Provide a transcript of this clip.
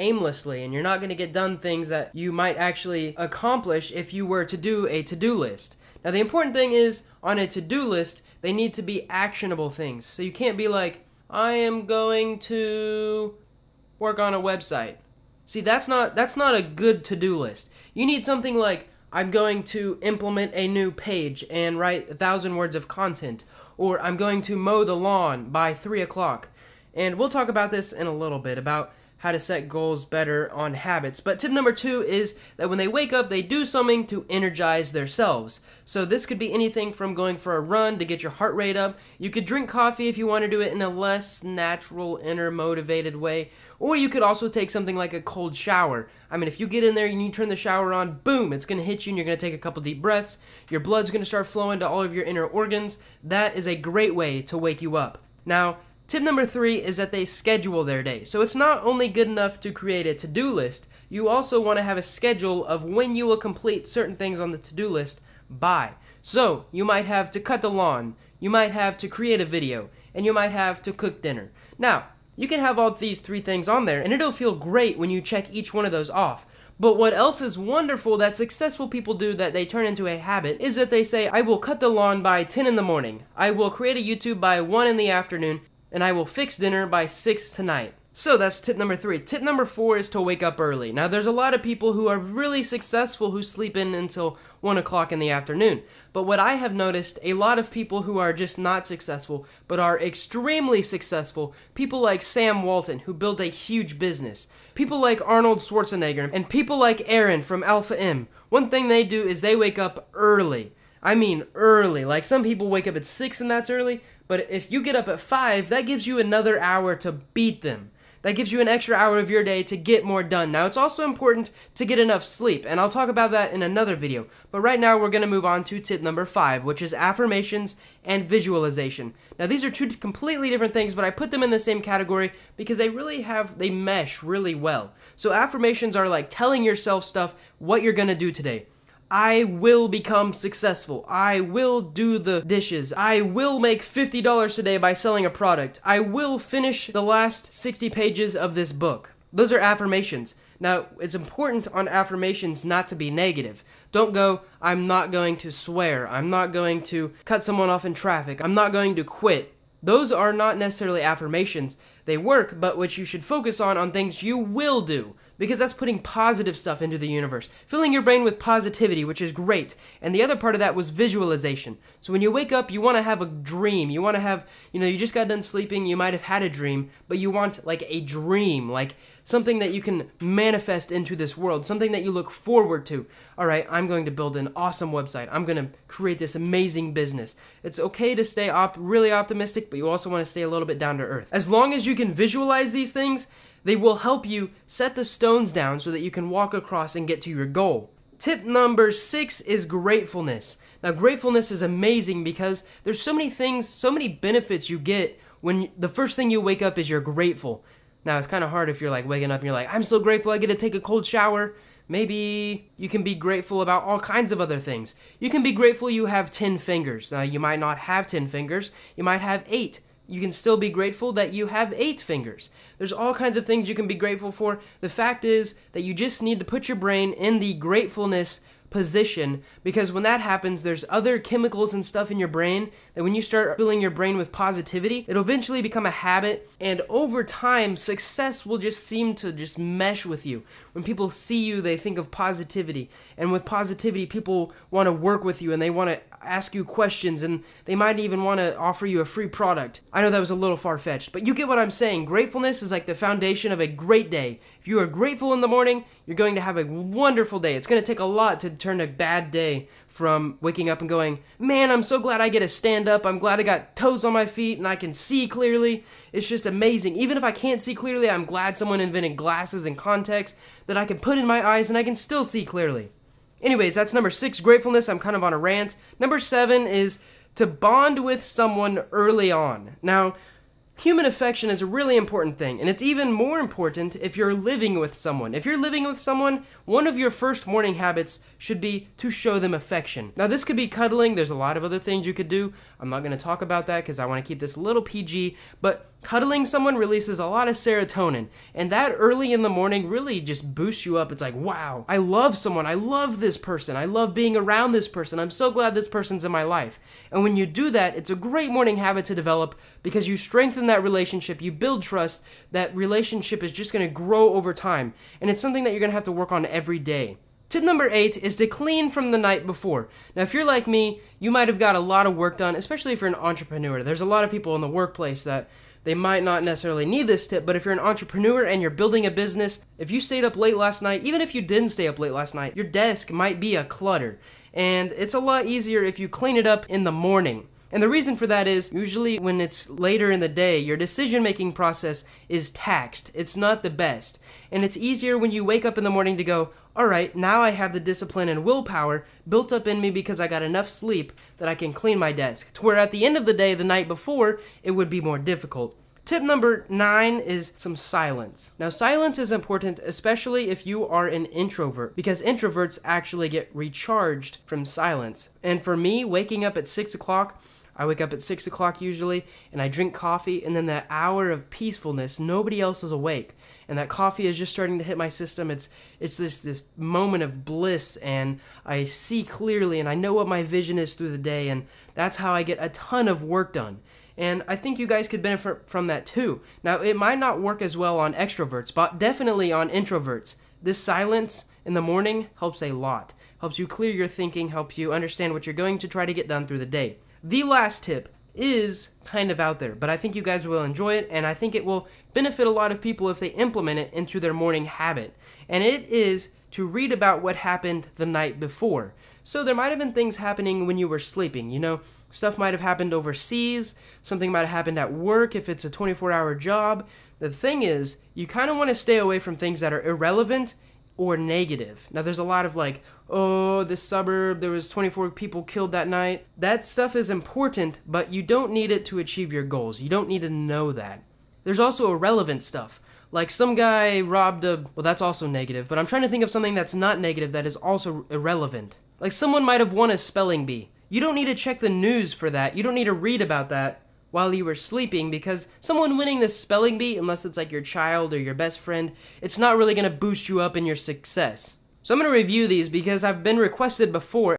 aimlessly, and you're not going to get done things that you might actually accomplish if you were to do a to-do list. Now, the important thing is, on a to-do list, they need to be actionable things. So you can't be like, I am going to work on a website. See, that's not a good to-do list. You need something like, I'm going to implement a new page and write 1,000 words of content, or I'm going to mow the lawn by 3 o'clock. And we'll talk about this in a little bit, about how to set goals better on habits. But tip number 2 is that when they wake up, they do something to energize themselves. So this could be anything from going for a run to get your heart rate up. You could drink coffee if you want to do it in a less natural, inner motivated way. Or you could also take something like a cold shower. I mean, if you get in there and you turn the shower on, boom, it's going to hit you and you're going to take a couple deep breaths. Your blood's going to start flowing to all of your inner organs. That is a great way to wake you up. Now, tip number 3 is that they schedule their day. So it's not only good enough to create a to-do list, you also want to have a schedule of when you will complete certain things on the to-do list by. So you might have to cut the lawn, you might have to create a video, and you might have to cook dinner. Now, you can have all these 3 things on there, and it'll feel great when you check each one of those off. But what else is wonderful that successful people do that they turn into a habit is that they say, I will cut the lawn by 10 in the morning, I will create a YouTube by 1 in the afternoon, and I will fix dinner by 6 tonight. So that's tip number 3. Tip number 4 is to wake up early. Now, there's a lot of people who are really successful who sleep in until 1 o'clock in the afternoon. But what I have noticed, a lot of people who are just not successful, but are extremely successful, people like Sam Walton, who built a huge business, people like Arnold Schwarzenegger, and people like Aaron from Alpha M, one thing they do is they wake up early. I mean early. Like, some people wake up at 6 and that's early, but if you get up at 5, that gives you another hour to beat them. That gives you an extra hour of your day to get more done. Now, it's also important to get enough sleep, and I'll talk about that in another video. But right now, we're going to move on to tip number 5, which is affirmations and visualization. Now, these are 2 completely different things, but I put them in the same category because they mesh really well. So affirmations are like telling yourself stuff, what you're going to do today. I will become successful. I will do the dishes. I will make $50 today by selling a product. I will finish the last 60 pages of this book. Those are affirmations. Now, it's important on affirmations not to be negative. Don't go, I'm not going to swear. I'm not going to cut someone off in traffic. I'm not going to quit. Those are not necessarily affirmations. They work, but what you should focus on things you will do, because that's putting positive stuff into the universe, filling your brain with positivity, which is great. And the other part of that was visualization. So when you wake up, you want to have a dream. You want to have, you just got done sleeping, you might have had a dream, but you want like a dream, like something that you can manifest into this world, something that you look forward to. All right, I'm going to build an awesome website. I'm going to create this amazing business. It's okay to stay really optimistic, but you also want to stay a little bit down to earth. As long as you can visualize these things, they will help you set the stones down so that you can walk across and get to your goal. Tip number 6 is gratefulness. Now, gratefulness is amazing because there's so many things, so many benefits you get when the first thing you wake up is you're grateful. Now, it's kind of hard if you're like waking up and you're like, I'm so grateful I get to take a cold shower. Maybe you can be grateful about all kinds of other things. You can be grateful you have 10 fingers. Now, you might not have 10 fingers. You might have 8. You can still be grateful that you have 8 fingers. There's all kinds of things you can be grateful for. The fact is that you just need to put your brain in the gratefulness position, because when that happens, there's other chemicals and stuff in your brain that when you start filling your brain with positivity, it'll eventually become a habit, and over time, success will just seem to just mesh with you. When people see you, they think of positivity, and with positivity, people want to work with you, and they want to ask you questions, and they might even want to offer you a free product. I know that was a little far-fetched, but you get what I'm saying. Gratefulness is like the foundation of a great day. If you are grateful in the morning, you're going to have a wonderful day. It's going to take a lot to turn a bad day from waking up and going, man, I'm so glad I get to stand up. I'm glad I got toes on my feet and I can see clearly. It's just amazing. Even if I can't see clearly, I'm glad someone invented glasses and contacts that I can put in my eyes and I can still see clearly. Anyways, that's number 6, gratefulness. I'm kind of on a rant. Number 7 is to bond with someone early on. Now, human affection is a really important thing, and it's even more important if you're living with someone. If you're living with someone, one of your first morning habits should be to show them affection. Now, this could be cuddling. There's a lot of other things you could do. I'm not going to talk about that because I want to keep this a little PG, but Cuddling someone releases a lot of serotonin, and that early in the morning really just boosts you up. It's like, wow, I love someone. I love this person. I love being around this person. I'm so glad this person's in my life. And when you do that, it's a great morning habit to develop because you strengthen that relationship, you build trust. That relationship is just going to grow over time, and it's something that you're going to have to work on every day. Tip number 8 is to clean from the night before. Now, if you're like me, you might have got a lot of work done, especially if you're an entrepreneur. There's a lot of people in the workplace that they might not necessarily need this tip, but if you're an entrepreneur and you're building a business, if you stayed up late last night, even if you didn't stay up late last night, your desk might be a clutter. And it's a lot easier if you clean it up in the morning. And the reason for that is, usually when it's later in the day, your decision-making process is taxed. It's not the best. And it's easier when you wake up in the morning to go, alright, now I have the discipline and willpower built up in me because I got enough sleep that I can clean my desk. To where at the end of the day, the night before, it would be more difficult. Tip number 9 is some silence. Now, silence is important, especially if you are an introvert, because introverts actually get recharged from silence. And for me, waking up at 6 o'clock, I wake up at 6 o'clock usually, and I drink coffee, and then that hour of peacefulness, nobody else is awake. And that coffee is just starting to hit my system. It's this moment of bliss, and I see clearly, and I know what my vision is through the day, and that's how I get a ton of work done. And I think you guys could benefit from that too. Now, it might not work as well on extroverts, but definitely on introverts. This silence in the morning helps a lot. Helps you clear your thinking, helps you understand what you're going to try to get done through the day. The last tip is kind of out there, but I think you guys will enjoy it, and I think it will benefit a lot of people if they implement it into their morning habit. And it is to read about what happened the night before. So there might have been things happening when you were sleeping, you know, stuff might have happened overseas, something might have happened at work if it's a 24-hour job. The thing is, you kind of want to stay away from things that are irrelevant or negative. Now there's a lot of like, oh, this suburb, there was 24 people killed that night. That stuff is important, but you don't need it to achieve your goals. You don't need to know that. There's also irrelevant stuff. Like some guy robbed a, well, that's also negative, but I'm trying to think of something that's not negative that is also irrelevant. Like someone might have won a spelling bee. You don't need to check the news for that. You don't need to read about that while you were sleeping, because someone winning this spelling bee, unless it's like your child or your best friend, it's not really going to boost you up in your success. So I'm going to review these because I've been requested before.